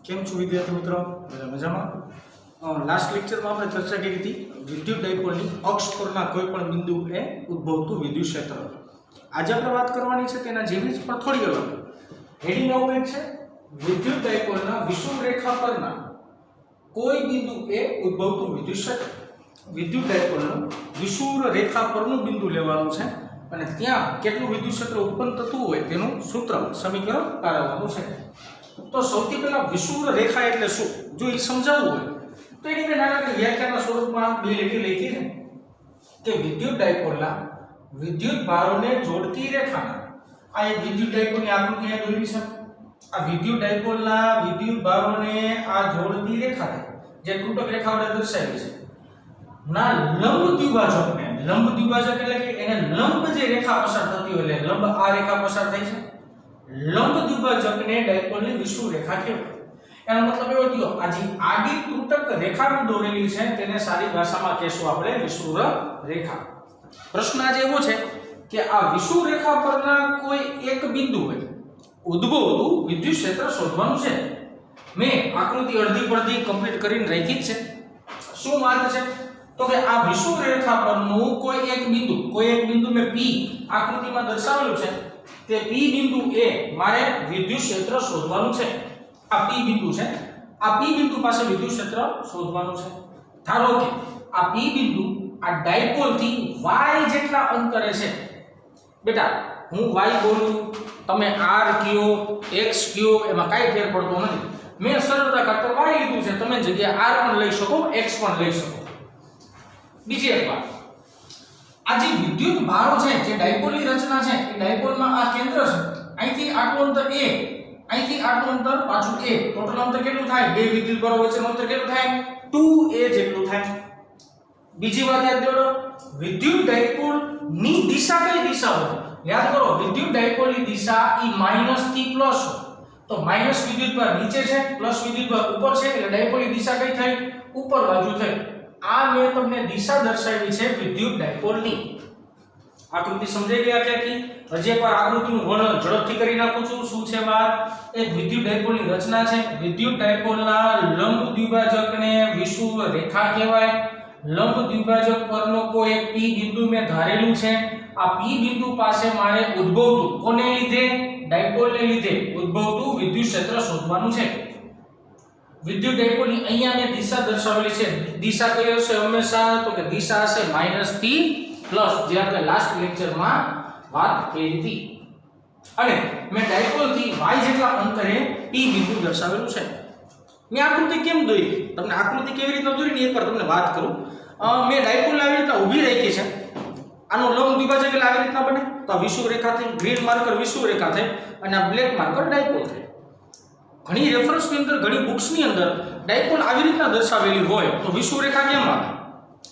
કેમ છો વિદ્યાર્થી મિત્રો? મજામાં? લાસ્ટ લેક્ચરમાં આપણે ચર્ચા કરી હતી વિદ્યુત ડાયપોલની અક્ષ પરના કોઈપણ બિંદુએ ઉદ્ભવતું વિદ્યુત ક્ષેત્ર. આજે આપણે વાત કરવાની છે તેના જેવી જ પણ થોડી અલગ. હેડિંગ આવું છે વિદ્યુત ડાયપોલના વિષુવવૃત્ત રેખા પરના કોઈ બિંદુએ ઉદ્ભવતું વિદ્યુત ક્ષેત્ર. વિદ્યુત ડાયપોલનું વિષુવવૃત્ત રેખા પરનું બિંદુ લેવાનું છે અને ત્યાં કેટલું વિદ્યુત ક્ષેત્ર ઉત્પન્ન થતું હોય તેનું સૂત્ર સમીકરણ તારવવાનું છે. તો સૌથી પહેલા વિષુવવૃત્ત રેખા એટલે શું જો એ સમજાવવું હોય તો એની મેં નાના વ્યાખ્યાના સ્વરૂપમાં બે લીટી લખી છે કે વિદ્યુત ડાયપોલના વિદ્યુત ભારોને જોડતી રેખાના આ એક વિદ્યુત ડાયપોલની આકૃતિ અહીંયા દોરી છે. આ વિદ્યુત ડાયપોલના વિદ્યુત ભારોને આ જોડતી રેખા જે તૂટક રેખા વડે દર્શાવી છે ના લંબ દ્વિભાજકને લંબ દ્વિભાજક એટલે કે એને લંબ જે રેખા પસાર થતી હોય એટલે લંબ આ રેખા પસાર થાય છે લંબ દ્વિભાજકને ડાયપોલની વિષુવવૃત્ત રેખા કહેવાય. એનો મતલબ એવો થયો આ જે આડી તૂટક રેખા દોરેલી છે તેને સારી ભાષામાં કહેશું આપણે વિષુવવૃત્ત રેખા. પ્રશ્ન આજે એવો છે કે આ વિષુવવૃત્ત રેખા પરના કોઈ એક બિંદુએ ઉદ્ભવતું વિદ્યુત ક્ષેત્ર શોધવાનું છે. મેં આકૃતિ અડધી પડધી કમ્પ્લીટ કરીને રાખી છે. શું વાત છે તો કે આ વિષુવવૃત્ત રેખા પરનું કોઈ એક બિંદુ મેં P આકૃતિમાં દર્શાવેલું છે તે P બિંદુ એ મારે વિદ્યુત ક્ષેત્ર શોધવાનું છે. આ P બિંદુ છે આ P બિંદુ પાસે વિદ્યુત ક્ષેત્ર શોધવાનું છે. ધારો કે આ P બિંદુ આ ડાયપોલ થી y જેટલા અંતરે છે. બેટા હું y બોલું તમે r કયો x કયો એમાં કાઈ ફેર પડતો નથી. મેં સરળતા ખાતર y લીધું છે તમે જગ્યાએ r પણ લઈ શકો x પણ લઈ શકો. બીજી એક વાત આ જે વિદ્યુત ભારો છે જે ડાયપોલની રચના છે એ ડાયપોલમાં આ કેન્દ્ર છે અહીંથી આટલું અંતર a અહીંથી આટલું અંતર પાછું a ટોટલ અંતર કેટલું થાય બે વિદ્યુત ભારો વચ્ચેનું અંતર કેટલું થાય 2a જેટલું થાય. બીજી વાત યાદ કરો વિદ્યુત ડાયપોલ ની દિશા કઈ દિશા હોય યાદ કરો વિદ્યુત ડાયપોલની દિશા ઈ માઈનસ થી પ્લસ તો માઈનસ વિદ્યુત ભાર નીચે છે પ્લસ વિદ્યુત ભાર ઉપર છે એટલે ડાયપોલની દિશા કઈ થઈ ઉપર બાજુ થઈ. આ મેં તમને દિશા દર્શાવી છે વિદ્યુત ડાયપોલની. આકૃતિ સમજાઈ ગયા કે હજી એકવાર આકૃતિનું વર્ણન ઝડપથી કરી નાખું છું. શું છે વાત એક વિદ્યુત ડાયપોલની રચના છે. વિદ્યુત ડાયપોલના લંબ દ્વિભાજકને વિષુવવૃત્ત રેખા કહેવાય. લંબ દ્વિભાજક પરનો કોઈ એક P બિંદુ મેં ધારેલું છે. આ P બિંદુ પાસે મારે ઉદ્ભવતું કોને લીધે ડાયપોલને લીધે ઉદ્ભવતું વિદ્યુત ક્ષેત્ર શોધવાનું છે. વિદ્યુત ડાયપોલની અહીંયા મેં દિશા દર્શાવેલી છે. દિશા કઈ હશે હંમેશા તો કે દિશા હશે માઈનસ થી પ્લસ જે આપણે લાસ્ટ લેક્ચરમાં વાત કરી હતી. અને મેં ડાયપોલ થી y જેટલા અંતરે P બિંદુ દર્શાવેલું છે. મેં આકૃતિ કેમ દોરી તમને આકૃતિ કેવી રીતના દોરી ને એકવાર તમને વાત કરું. મેં ડાયપોલ આવી રીતના ઊભી રાખી છે. આનો લંબ દ્વિભાજક એટલે આવી રીતના બને તો આ વિષુવવૃત્ત રેખા થઈ ગ્રીન માર્કર વિષુવવૃત્ત રેખા થઈ અને આ બ્લેક માર્કર ડાયપોલ થઈ. ઘણી રેફરન્સની અંદર ઘણી બુક્સની અંદર ડાયપોલ આવી રીતના દર્શાવેલી હોય તો વિષુવવૃત્ત રેખા કેમ આવે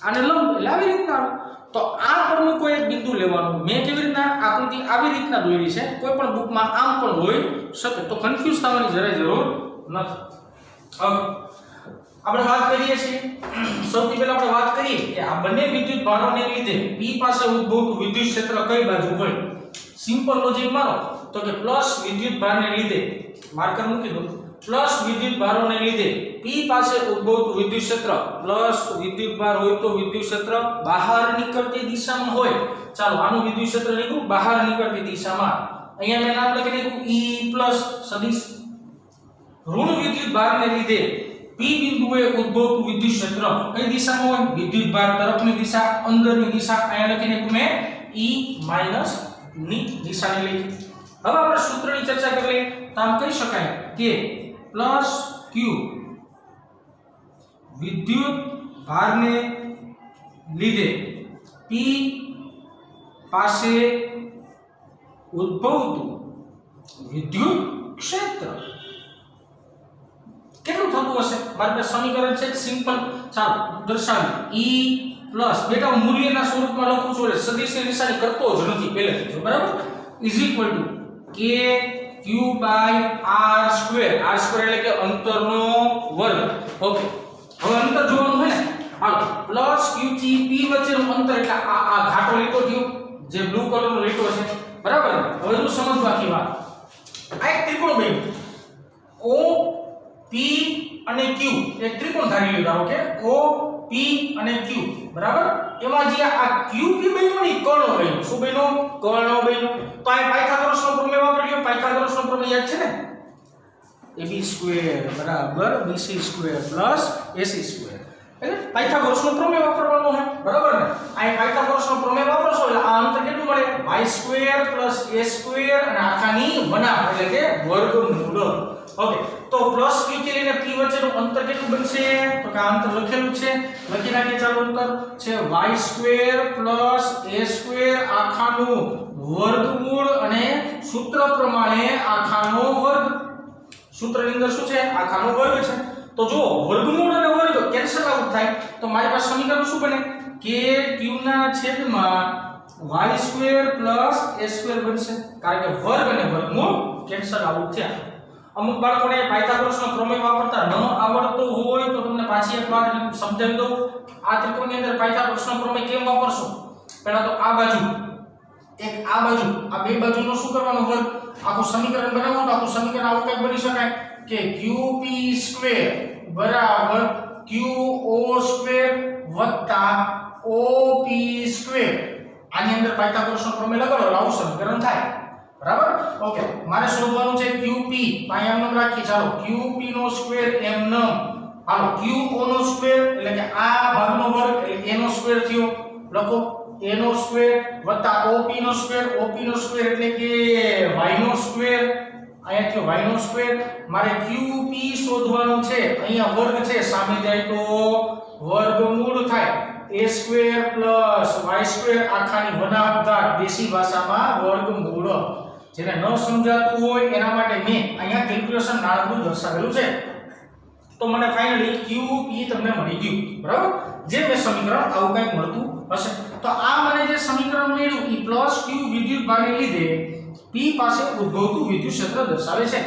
આને લંબ એટલે આવી રીતના આવે. તો આ પરનું કોઈ એક બિંદુ લેવાનું. મેં કેવી રીતના આકૃતિ આવી રીતના દોરી છે કોઈ પણ બુકમાં આમ પણ હોઈ શકે તો કન્ફ્યુઝ થવાની જરાય જરૂર નથી. હવે આપણે વાત કરીએ છીએ સૌથી પહેલા આપણે વાત કરીએ કે આ બંને વિદ્યુત ભારોને લીધે P પાસે ઉદ્ભવતું વિદ્યુત ક્ષેત્ર કઈ બાજુ હોય. સિમ્પલ લોજિક મારો તો કે પ્લસ વિદ્યુત ભારને લીધે માર્કર મૂકી દો પ્લસ વિદ્યુત ભારોને લીધે P પાસે ઉદ્ભવતું વિદ્યુત ક્ષેત્ર પ્લસ વિદ્યુત ભાર હોય તો વિદ્યુત ક્ષેત્ર બહાર નીકળતી દિશામાં હોય. ચાલો આનું વિદ્યુત ક્ષેત્ર લીધું બહાર નીકળતી દિશામાં. અહીંયા મેં નામ લખી દીધું E પ્લસ સદિશ. ઋણ વિદ્યુત ભારને લીધે P બિંદુએ ઉદ્ભવતું વિદ્યુત ક્ષેત્ર કઈ દિશામાં હોય વિદ્યુત ભાર તરફની દિશા અંદરની દિશા. અહીંયા લખીને મેં E માઈનસ ની દિશાને લઈ. હવે આપણે સૂત્રની ચર્ચા કરી લઈએ તો આમ કહી શકાય કે પ્લસ q વિદ્યુત ભારને લીધે P પાસે ઉદ્ભવતું વિદ્યુત ક્ષેત્ર કેટલું થતું હશે મારી પાસે સમીકરણ છે સિમ્પલ. ચાલો દર્શાવી E પ્લસ બેટા મૂલ્યના સ્વરૂપમાં લખું છું એટલે સદિશની નિશાની કરતો જ નથી પહેલેથી જો બરાબર is equal to k q by r square એટલે કે અંતરનો વર્ગ. ઓકે હવે અંતર જોવાનું હોય ને હાલો પ્લસ q થી p વચ્ચેનું અંતર એટલે આ ઘાટો લીટો થયો જે બ્લુ કલરનો લીટો છે બરાબર. હવે જો સમજ બાકી વાત આ એક ત્રિકોણ બન્યું O P અને Q એક ત્રિકોણ ધારી લ્યો ધારો કે O P અને Q બરાબર એમાં જે આ QP બન્યો ને કર્ણ બન્યો શું બન્યો કર્ણ બન્યો તો આ પાયથાગોરસનો પ્રમેય વાપરી લ્યો પાયથાગોરસનો પ્રમેય યાદ છે ને AB² બરાબર BC² AC² એટલે પાયથાગોરસનો પ્રમેય વાપરવાનો છે બરાબર ને આ પાયથાગોરસનો પ્રમેય વાપરશો એટલે આ અંતર કેટલું મળે y² + a² અને આખાની વનાપ એટલે કે વર્ગમૂળ ઓકે તો પ્લસ q થી લઈને p વચ્ચેનું અંતર કેટલું બનશે તો કે આ અંતર લખેલું છે લખી નાખીએ ચાલો અંતર છે y² + a² આખાનું વર્ગમૂળ અને સૂત્ર પ્રમાણે આખાનો વર્ગ સૂત્રની અંદર શું છે આખાનો વર્ગ છે તો જો વર્ગમૂળ અને વર્ગ કેન્સલ આઉટ થાય તો મારી પાસે સમીકરણ શું બને કે q ના છેદમાં y² + a² બનશે કારણ કે વર્ગ અને વર્ગમૂળ કેન્સલ આઉટ થયા અમુક બાળકોને પાયથાગોરસનો પ્રમેય વાપરતા ન આવડતો હોય તો તમને પાછી એક વાત સમજાવી દઉં આ ત્રિકોણની અંદર પાયથાગોરસનો પ્રમેય કેમ વાપરશો પહેલા તો આ બાજુ એક આ બાજુ આ બે બાજુનો શું કરવાનો વર્ગ આખું સમીકરણ બનાવો તો આખું સમીકરણ આવું કંઈક બની શકાય કે qp² બરાબર qo² op² આની અંદર પાયથાગોરસનો પ્રમેય લગાડો એટલે આવું સમીકરણ થાય બરાબર ઓકે મારે શોધવાનું છે qp પાયા નામ રાખી ચાલો qp નો સ્ક્વેર એમ નામ હાલો qo નો સ્ક્વેર એટલે કે આ ભાગનો વર્ગ એટલે a નો સ્ક્વેર થયો લખો a નો સ્ક્વેર op નો સ્ક્વેર op નો સ્ક્વેર એટલે કે y નો સ્ક્વેર અહીંયા થયો y નો સ્ક્વેર મારે qp શોધવાનું છે અહીંયા વર્ગ છે સામે જાય તો વર્ગમૂળ થાય a² + y² આખાની વનાપઘાત દેશી ભાષામાં વર્ગમૂળ જેને ન સમજાતું હોય એના માટે મેં અહીંયા કેલ્ક્યુલેશન નાનું દર્શાવેલું છે તો મને ફાઇનલી qp તમને મળી ગયું બરાબર જે મેં સમીકરણ આવું કંઈક મળતું હશે તો આ મને જે સમીકરણ મળ્યું એ +q વિદ્યુત ભાગને લીધે p પાસે ઉદ્ભવતું વિદ્યુત ક્ષેત્ર દર્શાવે છે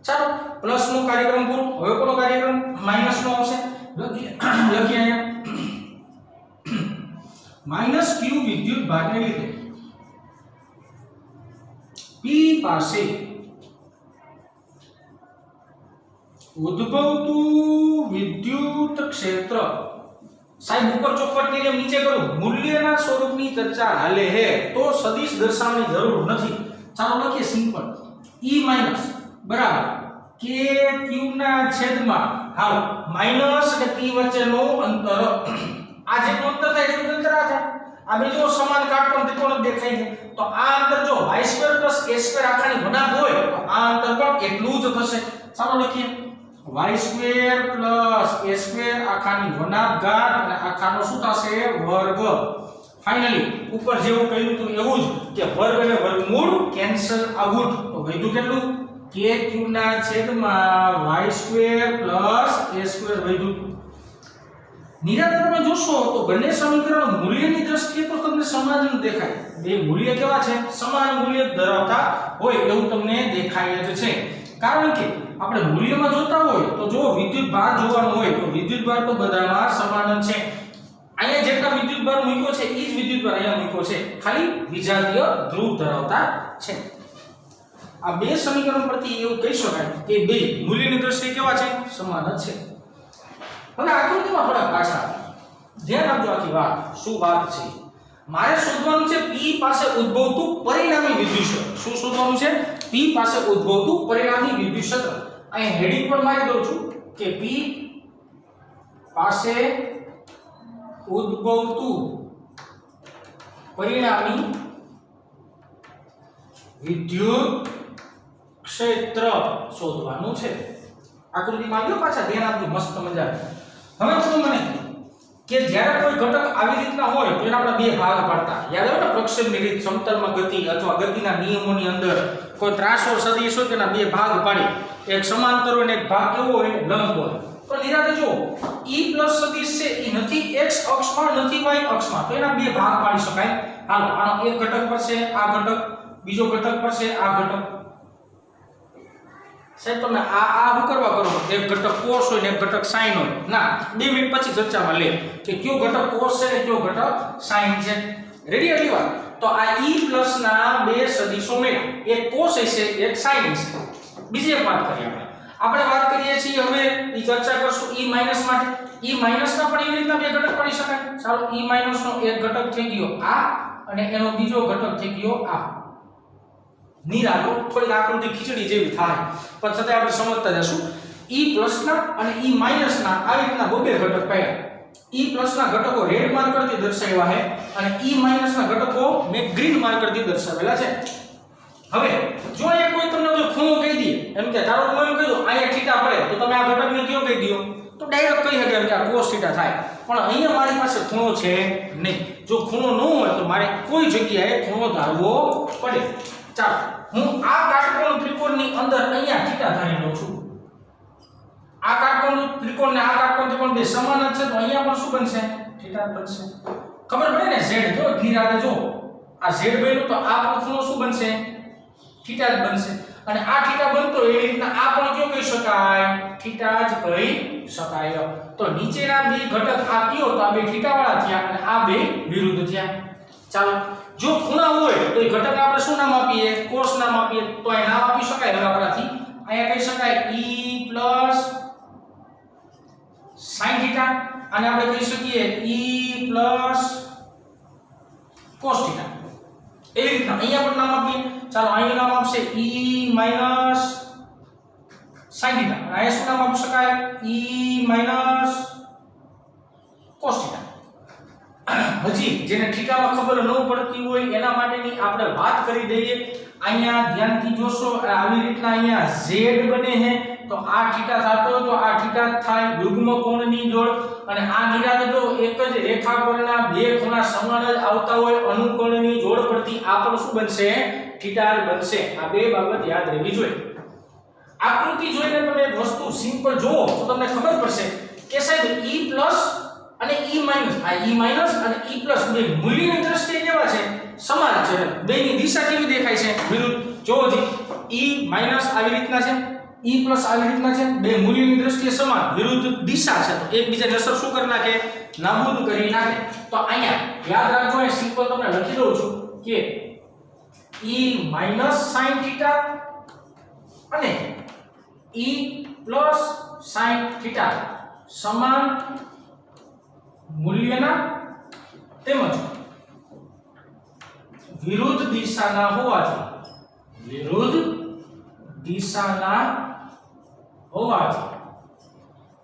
ચાલો પ્લસ નો કાર્યક્રમ પૂરો હવે કોનો કાર્યક્રમ માઈનસ નો આવશે લખીએ અહીંયા -q વિદ્યુત ભાગને લીધે p પાસે ઉદ્ભવતું વિદ્યુત ક્ષેત્ર સાહેબ ઉપર ચોખવટ કરી નીચે કરું મૂલ્યના સ્વરૂપની ચર્ચા હાલે હે તો સદિશ દર્શાવવાની જરૂર નથી ચાલો લખીએ સિમ્પલ e બરાબર k q ના છેદમાં હાલો માઈનસ અને p વચ્ચેનો અંતર આ જેટલું અંતર થાય એટલું અંતર આ થાય આ બીજો સમાન કાટકોણ ત્રિકોણ દેખાય છે તો આ અંતર જો y² + a² આખાની વનાપ હોય તો આ અંતર પણ એટલું જ થશે ચાલો લખીએ y² + a² આખાની વનાપ ઘાત અને આખાનો શું થશે વર્ગ ફાઇનલી ઉપર જેવું કહ્યું હતું એવું જ કે વર્ગ અને વર્ગમૂળ કેન્સલ આઉટ તો વધ્યું કેટલું k q ના છેદમાં y² + a² વધ્યું નિરાતે તમે જોશો તો બંને સમીકરણ મૂલ્યની દ્રષ્ટિએ તો તમને સમાન જ દેખાય બે મૂલ્ય કેવા છે સમાન મૂલ્ય ધરાવતા હોય એવું તમને દેખાય જ છે કારણ કે આપણે મૂલ્યમાં જોતા હોય તો જો વિદ્યુત ભાર જોવાનો હોય તો વિદ્યુત ભાર તો બધામાં સમાન જ છે અહીંયા જેટલા વિદ્યુત ભાર મૂક્યો છે એ જ વિદ્યુત ભાર અહીંયા મૂક્યો છે ખાલી વિજાતીય ધ્રુવ ધરાવતા છે આ બે સમીકરણ પરથી એવું કહી શકાય કે બે મૂલ્યની દ્રષ્ટિએ કેવા છે સમાન જ છે હવે આકૃતિમાં થોડા પાછા ધ્યાન આપજો આખી વાત શું વાત છે મારે શોધવાનું છે p પાસે ઉદ્ભવતું પરિણામી વિદ્યુત ક્ષેત્ર શું શોધવાનું છે p પાસે ઉદ્ભવતું પરિણામી વિદ્યુત ક્ષેત્ર અહીં હેડિંગ પર મારી દઉં છું કે p પાસે ઉદ્ભવતું પરિણામી વિદ્યુત ક્ષેત્ર શોધવાનું છે આકૃતિમાં આવ્યો પાછા ધ્યાન આપજો મસ્ત મજા હવે તમે મને કે જ્યારે કોઈ ઘટક આવી રીતના હોય તો એના આપણે બે ભાગ પાડતા યાદ આવે ને પ્રક્ષેપની રીત સમતલમાં ગતિ અથવા ગતિના નિયમોની અંદર કોઈ ત્રાસો સદિશ હોય તેના બે ભાગ પાડી એક સમાંતર હોય ને એક ભાગ કેવો હોય લંબ હોય તો નિરાતે જો e પ્લસ સદિશ છે એ નથી x અક્ષમાં નથી y અક્ષમાં તો એના બે ભાગ પાડી શકાય હાલો આનો એક ઘટક પર છે આ ઘટક બીજો ઘટક પર છે આ ઘટક સાહેબ તમે આ શું કરવા કરો એક ઘટક કોસ હોય ને એક ઘટક સાઇન હોય ના 2 મિનિટ પછી ચર્ચામાં લે કે કયો ઘટક કોસ છે ને કયો ઘટક સાઇન છે રેડી એટલી વાત તો આ e પ્લસ ના બે સદિશો મળ્યા એક કોસ હશે એક સાઇન હશે બીજી એક વાત કરીએ આપણે આપણે વાત કરીએ છીએ હવે ઈ ચર્ચા કરશું E માઈનસ માટે. E માઈનસ ના પણ એવી રીતના બે ઘટક પડી શકાય. ચાલો E માઈનસ નો એક ઘટક થઈ ગયો આ અને એનો બીજો ઘટક થઈ ગયો આ. નિરાલો થોડી આકૃતિ ખીચડી જેવી થાય પણ છતાં આપણે સમજતા જશું. E પ્લસ ના અને E માઈનસ ના આવી રીતના બે ઘટક પાડ્યા. E પ્લસ ના ઘટકો રેડ માર્કર થી દર્શાવ્યા છે અને E માઈનસ ના ઘટકો મેં ગ્રીન માર્કર થી દર્શાવેલા છે. હવે જો અહીંયા કોઈ તમને જો ખૂણો કહી દે એમ કે તારો હું એમ કહી દઉં અહીંયા થીટા પડે તો તમે આ ઘટકને કયો કહી દો તો ડાયરેક્ટ કહી શકે કે આ cos થીટા થાય. પણ અહીંયા મારી પાસે ખૂણો છે નહીં. જો ખૂણો ન હોય તો મારે કોઈ જગ્યાએ ખૂણો ધારવો પડે. ચાલો હું આ કાટકોણ ત્રિકોણની અંદર અહીંયા થીટા ધારી લઉં છું. આ કાટકોણ ત્રિકોણ ને આ કાટકોણ ત્રિકોણ બે સમાન જ છે તો અહીંયા પણ શું બનશે થીટા બનશે. ખબર પડે ને z જો ધીરાને જો આ z બન્યું તો આ પણ ખૂણો શું બનશે થીટા જ બનશે. અને આ થીટા બનતો એ રીતના આ પણ કયો કહી શકાય થીટા જ કહી શકાય. તો નીચેના બે ઘટક આ કયો તો આ બે થીટા વાળા થયા અને આ બે વિરુદ્ધ થયા. ચાલો જો ખૂણા હોય તો એ ઘટક આપણે શું નામ આપીએ cos નામ આપીએ. તો એ નામ આપી શકાય હવે આપણાથી અહીંયા કહી શકાય E sin થીટા અને આપણે કહી શકીએ E cos થીટા. એવી રીતના અહીંયા પણ નામ આપીએ. ચાલો અહીં નામ આપશે E sin થીટા અને અહીંયા શું નામ આપી શકાય E cos થીટા. હજી જેને થીટામાં ખબર ન પડતી હોય એના માટેની આપણે વાત કરી દઈએ. અહીંયા ધ્યાનથી જોશો આવી રીતના અહીંયા z બને છે તો આ થીટા થતો તો આ થીટા થાય યુગ્મ કોણની જોડ. અને આ નિરાતે જો એક જ રેખા પરના બે ખૂણા સમાન જ આવતા હોય અનુકોણની જોડ પરથી આ પણ શું બનશે થીટા બનશે. આ બે બાબત યાદ રહેવી જોઈએ. આકૃતિ જોઈને તમે એક વસ્તુ સિમ્પલ જોવો તો તમને ખબર પડશે કે સાહેબ E પ્લસ અને E માઈનસ આ E માઈનસ અને E પ્લસ બે મૂલ્યની દ્રષ્ટિએ કેવા છે સમાન છે. બેની દિશા કેવી દેખાય છે વિરુદ્ધ. જોવો જી E માઈનસ આવી રીતના છે E પ્લસ આવી રીતના છે બે મૂલ્યની દ્રષ્ટિએ સમાન વિરુદ્ધ દિશા છે તો એકબીજાને અસર શું કરી નાખે નાબૂદ કરી નાખે. તો અહીંયા યાદ રાખજો એ સિમ્પલ તમને લખી દઉં છું કે E માઈનસ sin થીટા અને E પ્લસ sin થીટા સમાન મૂલ્યના તેમજ વિરુદ્ધ દિશાના હોવાથી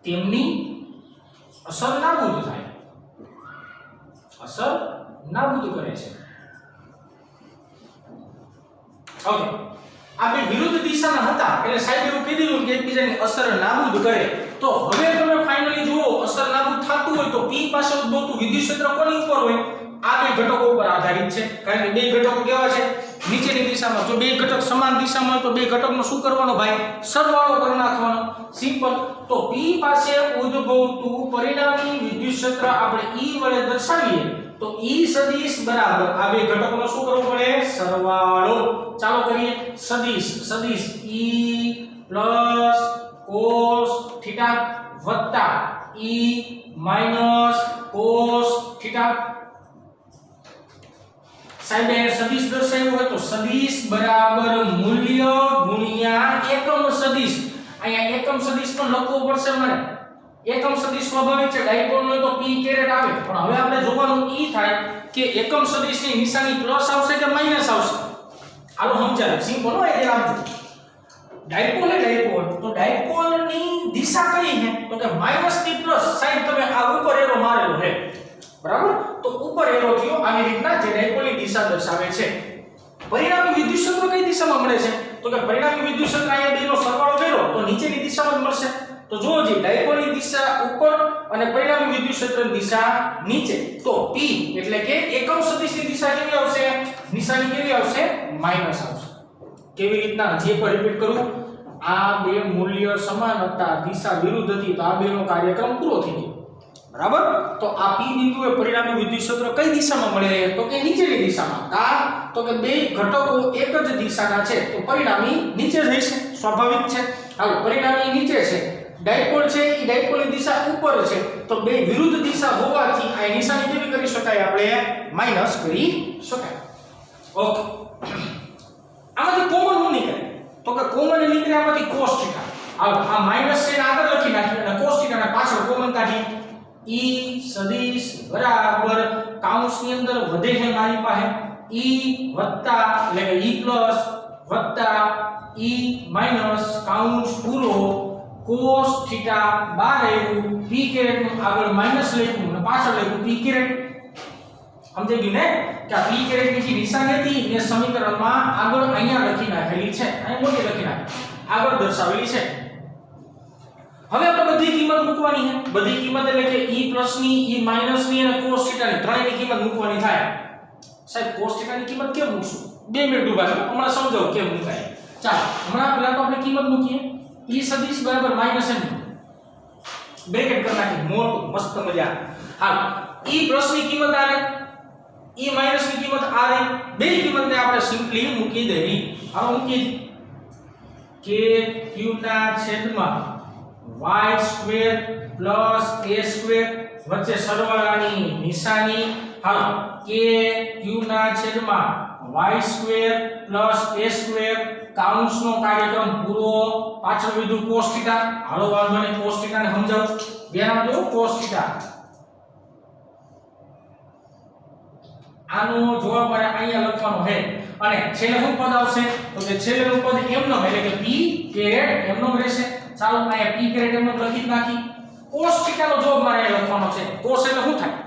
તેમની અસર નાબૂદ થાય અસર નાબૂદ કરે છે. ઓકે આ બે વિરુદ્ધ દિશાના હતા એટલે સાહેબ એવું કહી દીધું કે એકબીજાની અસર નાબૂદ કરે. તો હવે તમે ફાઇનલી જુઓ અસર નાબૂદ થતું હોય તો P પાસે ઉદ્ભવતું વિદ્યુત ક્ષેત્ર કોની ઉપર હોય આ બે ઘટકો ઉપર આધારિત છે. કારણ કે બે ઘટકો કેવા છે નીચેની દિશામાં. જો બે ઘટક સમાન દિશામાં હોય તો બે ઘટકનો શું કરવાનો ભાઈ સરવાળો કરી નાખવાનો સિમ્પલ. તો P પાસે ઉદ્ભવતું પરિણામી વિદ્યુત ક્ષેત્ર આપણે E વડે દર્શાવીએ તો E સદિશ બરાબર આ બે ઘટકોનો શું કરવો પડે સરવાળો. ચાલો કરીએ સદિશ E cos થીટા વત્તા E cos થીટા. સાહેબે સદિશ દર્શાવ્યું હોય તો સદિશ બરાબર મૂલ્ય ગુણ્યા એકમ સદિશ. અહીંયા એકમ સદિશ પણ લખવો પડશે મને. એકમ સદિશ સ્વાભાવિક છે ડાયપોલ નો તો p કેરેટ આવે પણ હવે આપણે જોવાનું ઈ થાય કે એકમ સદિશની નિશાની પ્લસ આવશે કે માઈનસ આવશે. હાલો સમજાવે સિમ્પલ હોય એ આપજો. ડાયપોલ તો ડાયપોલની દિશા કઈ છે તો કે માઈનસ થી પ્લસ. સાહેબ તમે આ ઉપર એરો મારેલો છે બરાબર તો ઉપર એરો થયો આવી રીતના જે ડાયપોલની દિશા દર્શાવે છે. પરિણામી વિદ્યુત ક્ષેત્ર કઈ દિશામાં મળે છે તો કે પરિણામી વિદ્યુત ક્ષેત્ર અહીંયા બેનો સરવાળો કર્યો તો નીચેની દિશામાં જ મળશે. તો જો જે ડાયપોલની દિશા ઉપર અને પરિણામી વિદ્યુત ક્ષેત્રની દિશા નીચે તો P એટલે કે એકમ સદિશની દિશા કેવી આવશે નિશાની કેવી આવશે માઈનસ આવશે. કેવી રીતના જે પર રિપીટ કરું આ બે મૂલ્ય સમાન હતા દિશા વિરુદ્ધ હતી તો આ બેનો કાર્યક્રમ પૂરો થઈ ગયો બરાબર. તો આ P બિંદુએ પરિણામી વિદ્યુત ક્ષેત્ર કઈ દિશામાં મળે તો કે નીચેની દિશામાં. કા તો કે બે ઘટકો એક જ દિશાના છે તો પરિણામી નીચે જશે સ્વાભાવિક છે. હાલો પરિણામી નીચે છે ડાયપોલ છે એ ડાયપોલની દિશા ઉપર છે તો બે વિરુદ્ધ દિશા હોવાથી આ નિશાની કેવી કરી શકાય આપણે માઈનસ કરી શકાય. ઓકે આમાંથી કોમન શું નીકળે તો કે કોમન નીકળે આમાંથી cos થીટા. આ માઈનસ છે ને આગળ લખી નાખ્યું અને cos θ ને પાછળ કોમન કાઢી e સદિશ બરાબર કૌંસની અંદર વધે છે મારી પાસે e વત્તા એટલે કે e પ્લસ વત્તા e માઈનસ કૌંસ પૂરો cos θ બાર આવ્યું p કેરેટ નું આગળ માઈનસ લખ્યું અને પાછળ લખ્યું p કેરેટ સમજાઈ ગયું ને કે આ p કેરેટ ની જે નિશાની હતી એ સમીકરણમાં આગળ અહીંયા લખી નાખેલી છે અહીં મોટી લખી નાખી આગળ દર્શાવેલી છે હવે આપણે બધી કિંમત મૂકવાની છે બધી કિંમત એટલે કે e પ્લસ ની e માઈનસ ની અને cos θ ની ત્રણેયની કિંમત મૂકવાની થાય સાહેબ cos θ ની કિંમત કેમ મૂકશું 2 મિનિટ ઉભા રહો હમણાં સમજાવું કેમ મૂકાય ચાલો હમણાં પહેલા તો આપણે કિંમત મૂકીએ e સદિશ બરાબર માઈનસ n બ્રેકેટ કરી નાખી મોટું મસ્ત મજા હાલ e પ્લસ ની કિંમત આવે e માઈનસ ની કિંમત આવે બે કિંમતને આપણે સિમ્પલી મૂકી દેવી હવે મૂકી કે q ના છેદમાં y square plus a square વચ્ચે સરવાળાની નિશાની હાલો કે q ના છેદમાં y square plus a square કૌંસનો કાર્યક્રમ પૂરો પાછળ વિધુ cos θ હાલો વાંધો નહીં cos θ ને સમજાવું ધ્યાન આપજો cos θ આનો જવાબ મારે અહીંયા લખવાનો છે અને છેલ્લે શું પદ આવશે તો કે છેલ્લેનું પદ એમનો એટલે કે p કેરેટ એમનો રહેશે ચાલો અહીંયા p કેરેટ એમનો લખી નાખી cos θ નો જવાબ મારે અહીંયા લખવાનો છે cos એટલે શું થાય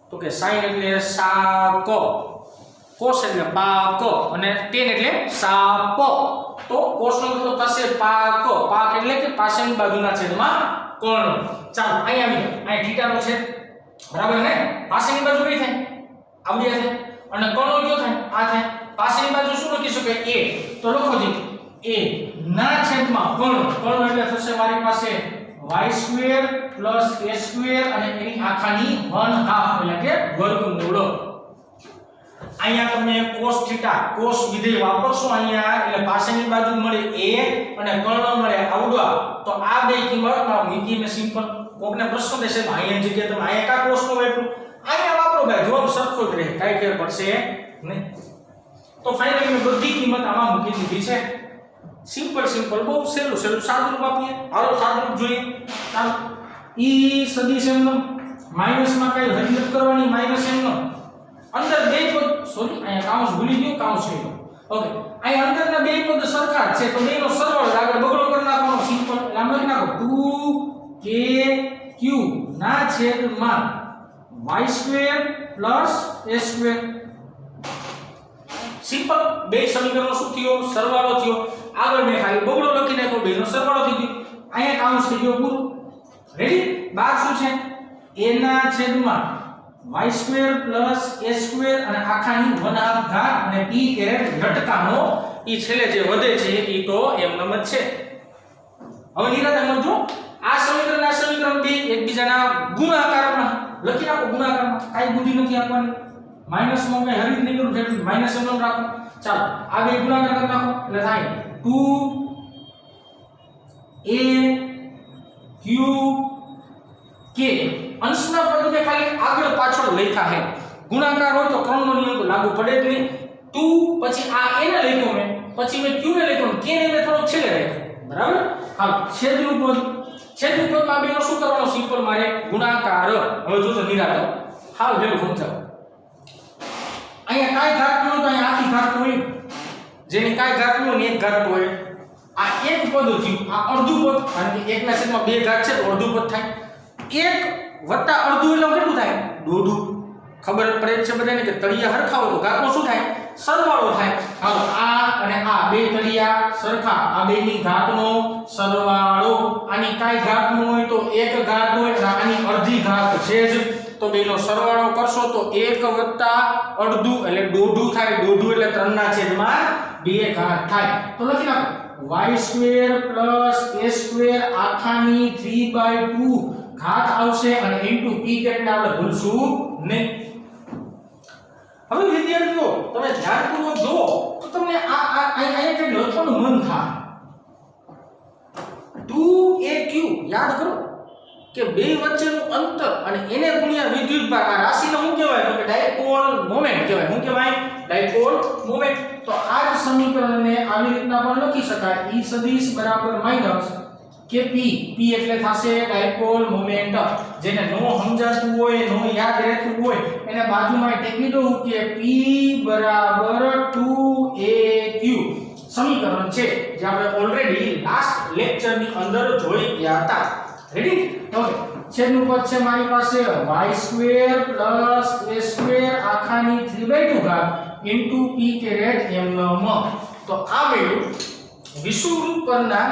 તો કે sin એટલે સાક cos એટલે પાક અને tan એટલે સાપ તો cos નો મતલબ થશે પાક પાક એટલે કે પાછળની બાજુના છેદમાં કર્ણ ચાલો અહીંયા આવી અહીંયા θ નો છે બરાબર ને પાછળની બાજુ કઈ થાય આવડી છે અને કર્ણનો કયો થાય આ થાય પાછળની બાજુ શું લખી શકાય a તો લખો જી a ના છેદમાં કર્ણ એટલે થશે મારી પાસે y² + a² અને એની આખાની 1/2 એટલે કે વર્ગમૂળ અહીંયા તમે cos θ cos વિધેય વાપરશો અહીંયા એટલે પાછળની બાજુ મળે a અને કર્ણ મળે આવડવા તો આ બે કિંમત મૂકીને સિમ્પલ કોકને પ્રશ્ન દેશે અહીંયા જગ્યાએ તમે અહીંયા કા cos નો વાપરો અહીંયા વાપરો ભાઈ જવાબ સરખો જ રહે કાઈ ફેર પડશે નહીં તો ફાઇનલી મેં બધી કિંમત આમાં મૂકી દીધી છે સિમ્પલ બહુ સહેલું સાદું રૂપ આપીએ હાલો સાદું રૂપ જોઈએ ચાલો e સદિશ એમનો માઈનસ માં કઈ હરીફત કરવાની માઈનસ એમનો અંદર બે પદ સોરી અહીંયા કાઉન્સ ભૂલી ગયો કાઉન્સ લઈ લો ઓકે અહીંયા અંદરના બે પદ સરખા છે તો બેનો સરવાળો આગળ બગડો કરી નાખવાનો સિમ્પલ નામ લખી નાખો 2kq ના છેદમાં y² + a² સિમ્પલ બે સમીકરણો શું થયો સરવાળો થયો આગળ મેં ખાલી બગડો લખી નાખ્યો બેનો સરવાળો થઈ ગયો અહીંયા કાઉન્સ થઈ ગયો પૂરું રેડી બાર શું છે a ના છેદમાં y² + a² અને આખાની 1/2 ઘાત અને p કેરેટ ઘટકાનો ઈ છેલ્લે જે વધે છે ઈ તો એમનેમ જ છે હવે નિરાતે સમજો આ સમીકરણ બે એકબીજાના ગુણાકારમાં લખી નાખો ગુણાકારમાં કાઈ બુદ્ધિ નથી આપવાની માઈનસ માં કઈ હરીફ નહીં કરું એટલે માઈનસ એમનો રાખો ચાલો આ બે ગુણાકાર કરી નાખો એટલે થાય 2aq અંશના પદને ખાલી આગળ પાછળ લખ્યા છે ગુણાકાર હોય તો ક્રમનો નિયમ તો લાગુ પડે જ નહીં 2 પછી આ a ને લખ્યો મેં પછી મેં q ને લખ્યો k ને મેં થોડો છેલ્લે રાખ્યો બરાબર હાલ છેદનું પદમાં બેનો શું કરવાનો સિમ્પલ મારે ગુણાકાર હવે જોજો નિરાતો હાલ વેલું સમજાવો અહીંયા કાઈ ઘાત ન હોય તો અહીંયા આખી ઘાત હોય જેની કાઈ ઘાત ન હોય ને એક ઘાત હોય આ એક પદ થયું આ અડધું પદ કારણ કે 1 ના છેદમાં 2 ઘાત છે તો અડધું પદ થાય 1 વત્તા અડધું એટલે કેટલું થાય દોઢું ખબર પડે છે બધાને કે તળિયા હરખા હોય તો ઘાતનો શું થાય સરવાળો થાય હાલો આ અને આ બે તળિયા સરખા આ બેની ઘાતનો સરવાળો આની કાઈ ઘાત ન હોય તો એક ઘાત હોય અને આની અડધી ઘાત છે જ તો બેનો સરવાળો કરશો તો 1 વત્તા અડધું એટલે દોઢું થાય દોઢું એટલે 3 ના છેદમાં 2 ઘાત થાય તો લખી નાખો y² + a² આખાની 3/2 ઘાત આવશે અને ઇન્ટુ p કેરેટ આપણે ભૂલશું નહીં હવે વિદ્યાર્થીઓ તમે ધ્યાનપૂર્વક જુઓ તો તમને આ અહીંયા કંઈક લખવાનું મન થાય 2aq યાદ કરો કે બે વચ્ચેનું અંતર અને એને ગુણ્યા વિદ્યુતભાર આ રાશિને શું કહેવાય તો કે ડાયપોલ મોમેન્ટ કહેવાય શું કહેવાય ડાયપોલ મોમેન્ટ તો આ જ સમીકરણને આવી રીતના પણ લખી શકાય e સદિશ બરાબર માઈનસ કે p એટલે થશે ડાયપોલ મોમેન્ટ જેને નો સમજાતું હોય નો યાદ રહેતું હોય એને બાજુમાં ટેકી દઉં કે p બરાબર 2aq સમીકરણ છે જે આપણે ઓલરેડી લાસ્ટ લેક્ચર ની અંદર જોઈ ગયા હતા રેડી ઓકે છેદનું પદ છે મારી પાસે y² + a² આખાની 3/2 ઘાત ઇન્ટુ p કેરેટ m તો આ મેળ્યું વિષુવવૃત્ત પરના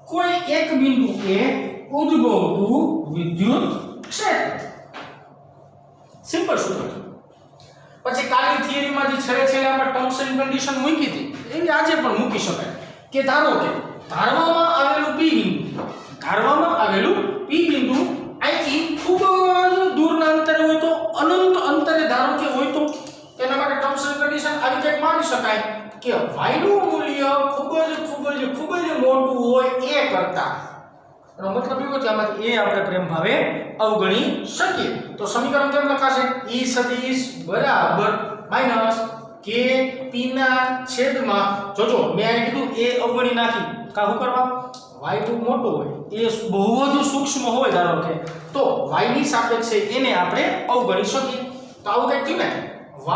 કોઈ એક બિંદુ એ ઉદ્ભવતું વિદ્યુત ક્ષેત્ર સિમ્પલ સૂત્ર પછી કાલની થિયરીમાં જે છેલ્લે આપણે ટર્મ્સ એન્ડ કન્ડિશન મૂકી હતી એ આજે પણ મૂકી શકાય કે ધારો કે ધારવામાં આવેલું p બિંદુ અહીંથી ખૂબ જ દૂરના અંતરે હોય તો અનંત અંતરે ધારો કે હોય તો તેના માટે ટર્મ્સ એન્ડ કન્ડિશન આવી રીતે માની શકાય કે y નું મૂલ્ય ખૂબ જ મોટું હોય a કરતા એનો મતલબ એવો છે આમાંથી a આપણે પ્રેમ ભાવે અવગણી શકીએ તો સમીકરણ કેમ લખાશે e સદિશ બરાબર માઈનસ k p ના છેદમાં જોજો મેં અહીં કીધું a અવગણી નાખી કાહું કરવા y ખૂબ મોટો હોય a બહુ જ સૂક્ષ્મ હોય ધારો કે તો y ની સાપેક્ષે એને આપણે અવગણી શકીએ તો આવું કંઈક થયું ને y²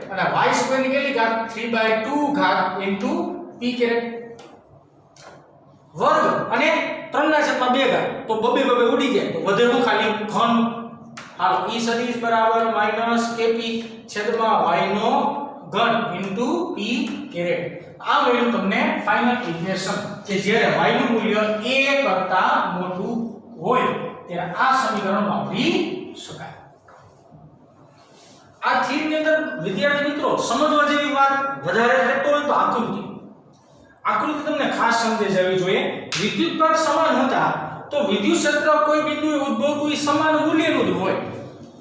અને y² ની કેટલી ઘાત 3/2 ઘાત ઇન્ટુ p કેરેટ વર્ગ અને 3/2 ઘાત તો બબે ઉડી જાય તો વધે હું ખાલી ઘન હાલો e સદિશ બરાબર માઈનસ kp છેદમાં y નો ઘન ઇન્ટુ p કેરેટ આ મળ્યું તમને ફાઇનલ ઇક્વેશન કે જ્યારે y નું મૂલ્ય a કરતા મોટું હોય ત્યારે આ સમીકરણ વાપરી શકાય આ થીમ ની અંદર વિદ્યાર્થી મિત્રો સમજવા જેવી વાત વધારે રહેતો હોય તો આકૃતિ તમને ખાસ સમજી જવી જોઈએ વિદ્યુત ભાગ સમાન હતા તો વિદ્યુત ક્ષેત્ર કોઈ બિંદુએ ઉદ્ભવતું એ સમાન મૂલ્યનું જ હોય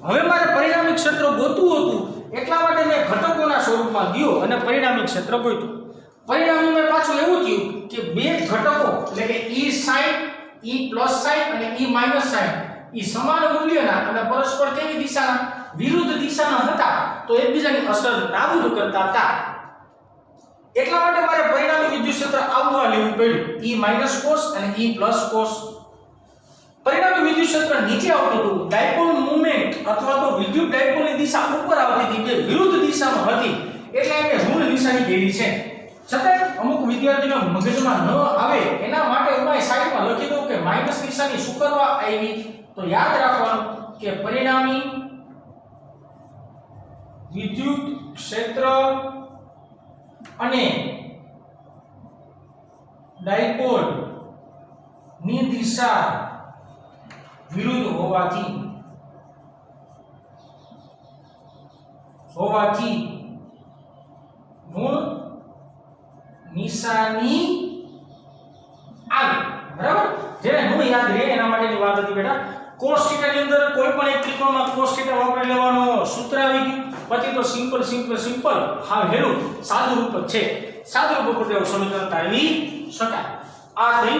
હવે મારે પરિણામી ક્ષેત્ર ગોતવું હતું એટલા માટે મેં ઘટકોના સ્વરૂપમાં ગયો અને પરિણામી ક્ષેત્ર ગોત્યું પરિણામમાં પાછું એવું થયું કે બે ઘટકો એટલે કે e sin e plus sin અને e માઈનસ sin એ સમાન મૂલ્યના અને પરસ્પર કેવી દિશાના વિરુદ્ધ દિશાના હતા તો એકબીજાની અસર નાબૂદ કરતા હતા એટલા માટે મારે પરિણામી વિદ્યુત ક્ષેત્ર આવવા લેવું પડ્યું e માઈનસ cos અને e પ્લસ cos પરિણામી વિદ્યુત ક્ષેત્ર નીચે આવતું હતું ડાયપોલ મોમેન્ટ અથવા તો વિદ્યુત ડાયપોલની દિશા ઉપર આવતી હતી જે વિરુદ્ધ દિશામાં હતી એટલે એને ઋણ નિશાની કરી છે છતાં અમુક વિદ્યાર્થીઓ મગજમાં ન આવે એના માટે હું અહીં સાઈડમાં લખી દઉં કે માઈનસ નિશાની શું કરવા આવી તો યાદ રાખવાનું કે પરિણામી વિદ્યુત ક્ષેત્ર અને ડાયપોલ ની દિશા વિરુદ્ધ હોવાથી ઋણ નિશાની આવે બરાબર જેને ઋણ યાદ રહે એના માટેની વાત હતી બેટા cos θ ની અંદર કોઈ પણ એક ત્રિકોણમાં cos θ વાપરી લેવાનો સૂત્ર આવી ગયું પછી તો સિમ્પલ હા હેલું સાદું રૂપ છે સાદું રૂપ પર સમીકરણ તારવી શકાય આ થઈ